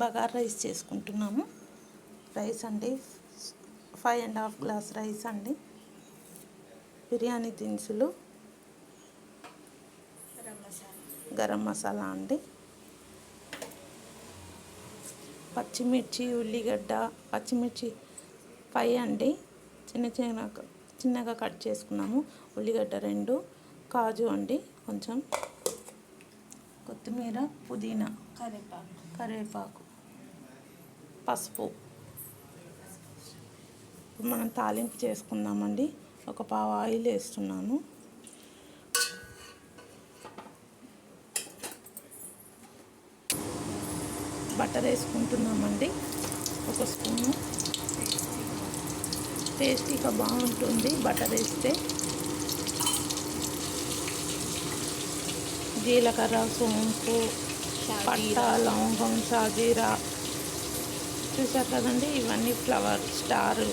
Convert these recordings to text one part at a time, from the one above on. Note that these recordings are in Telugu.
బగారా రైస్ చేసుకుంటున్నాము. రైస్ అండి 5.5 గ్లాస్ రైస్ అండి, బిర్యానీ దినుసులు, గరం మసాలా అండి, పచ్చిమిర్చి, ఉల్లిగడ్డ, పచ్చిమిర్చి 5 అండి, చిన్నగా కట్ చేసుకున్నాము. ఉల్లిగడ్డ 2, కాజు అండి కొంచెం, కొత్తిమీర, పుదీనా, కరివేపాకు, పసుపు. ఇప్పుడు మనం తాలింపు చేసుకుందామండి. ఒక పావు ఆయిల్ వేస్తున్నాను. బటర్ వేసుకుంటున్నామండి, ఒక స్పూను. టేస్టీగా బాగుంటుంది బటర్ వేస్తే. జీలకర్ర, సోంపు, పట్ట, లవంగం, షాజీరా చూసారు కదండి. ఇవన్నీ ఫ్లవర్ స్టార్,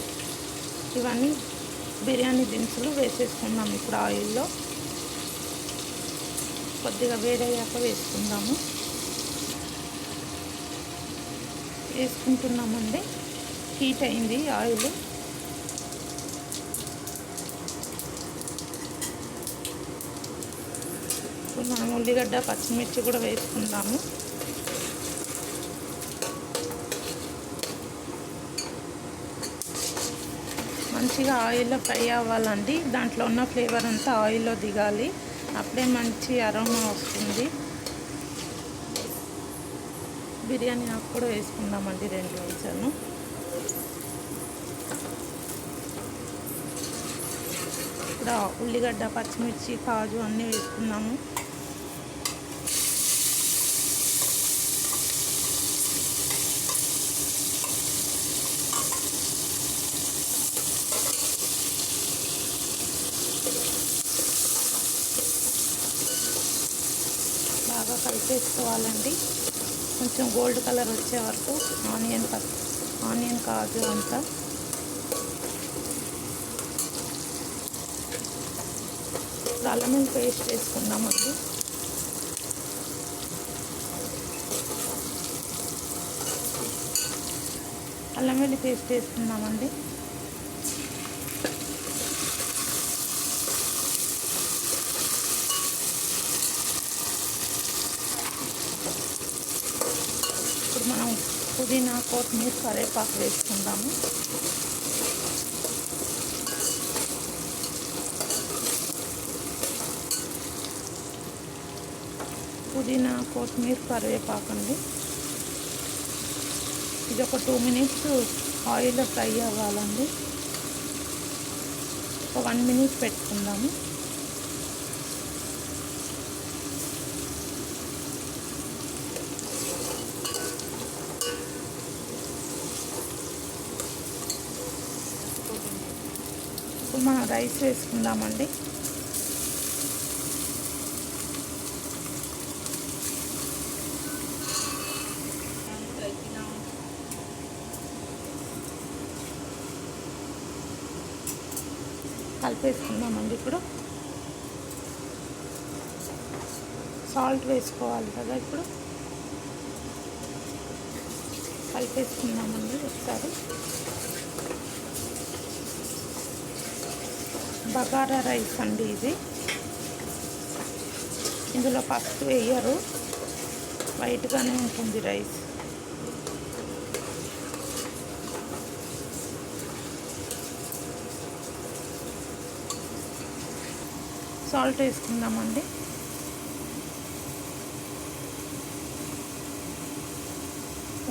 ఇవన్నీ బిర్యానీ దినుసులు వేసేసుకుందాం. ఇప్పుడు ఆయిల్లో కొద్దిగా వేడయ్యాక వేసుకుంటున్నామండి. హీట్ అయింది ఆయిల్. ఇప్పుడు మనం ఉల్లిగడ్డ, పచ్చిమిర్చి కూడా వేసుకుందాము. మంచిగా ఆయిల్లో ఫ్రై అవ్వాలండి. దాంట్లో ఉన్న ఫ్లేవర్ అంతా ఆయిల్లో దిగాలి, అప్పుడే మంచి అరోమా వస్తుంది. బిర్యానీ ఆకు కూడా వేసుకుందామండి, 2 వేసాను. ఇప్పుడు ఉల్లిగడ్డ, పచ్చిమిర్చి, కాజు అన్నీ వేసుకున్నాము. బాగా కలిపేసుకోవాలండి. కొంచెం గోల్డ్ కలర్ వచ్చే వరకు ఆనియన్ కాజు అంతా. అల్లం వెల్లుల్లి పేస్ట్ వేసుకుందామండి. అల్లం వెల్లుల్లి పేస్ట్ వేసుకుందామండి. ఇప్పుడు మనం పుదీనా, కొత్తిమీర, కరివేపాకు వేసుకుందాము. పుదీనా, కొత్తిమీర, కరివేపాకు అండి. ఇది ఒక 2 మినిట్స్ ఆయిల్లో ఫ్రై అవ్వాలండి. ఒక 1 మినిట్ పెట్టుకుందాము. ఇప్పుడు మనం రైస్ వేసుకుందామండి. కలిపేసుకుందామండి. ఇప్పుడు సాల్ట్ వేసుకోవాలి కదా. ఇప్పుడు కలిపేసుకుందామండి ఒకసారి. బగారా రైస్ అండి ఇది. ఇందులో పసుపు వేయరు, వైట్గానే ఉంటుంది రైస్. సాల్ట్ వేసుకుందామండి.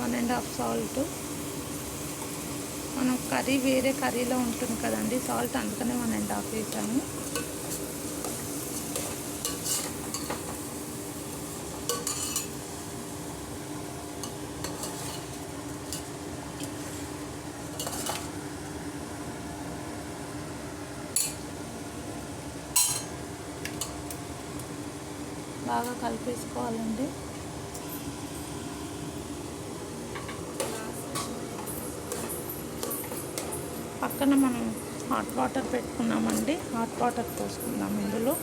One and half salt. మనం కర్రీ వేరే కర్రీలో ఉంటుంది కదండి సాల్ట్, అందుకనే 1.5 వేసాము. బాగా కలిపేసుకోవాలండి. పక్కన మనం హాట్ వాటర్ పెట్టుకున్నామండి. హాట్ వాటర్ పోసుకుందాం ఇందులో.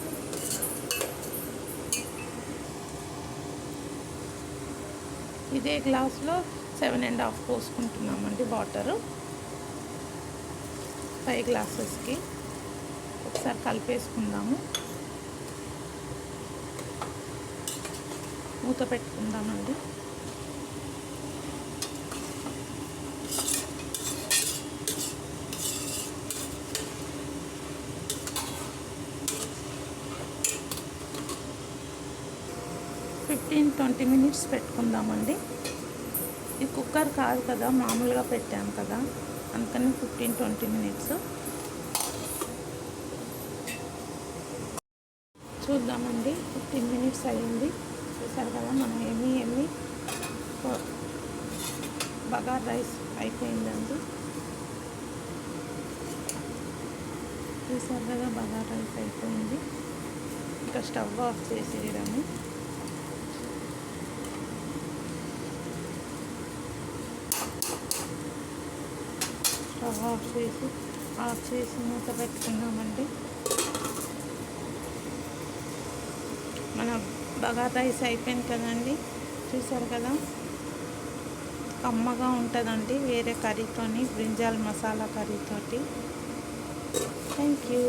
ఇదే గ్లాస్లో 7.5 పోసుకుంటున్నామండి వాటరు 5 గ్లాసెస్కి. ఒకసారి కలిపేసుకుందాము, మూత పెట్టుకుందామండి. ఫిఫ్టీన్ 20 మినిట్స్ పెట్టుకుందామండి. ఇది కుక్కర్ కాదు కదా, మామూలుగా పెట్టాము కదా, అందుకని 15-20 మినిట్స్. చూద్దామండి, 15 మినిట్స్ అయ్యింది. చూసారు కదా మన ఎమ్మి బగార్ రైస్ అయిపోయిందండి. చూసారు కదా బగార్ రైస్ అయిపోయింది. ఇంకా స్టవ్ ఆఫ్ చేసేయడము. స్టవ్ ఆఫ్ చేసి మూత పెట్టుకున్నామండి. మన బగార్ రైస్ అయిపోయింది కదండి. చూసారు కదా కమ్మగా ఉంటుందండి వేరే కర్రీతోని, బ్రింజాల్ మసాలా కర్రీతోటి. Thank you.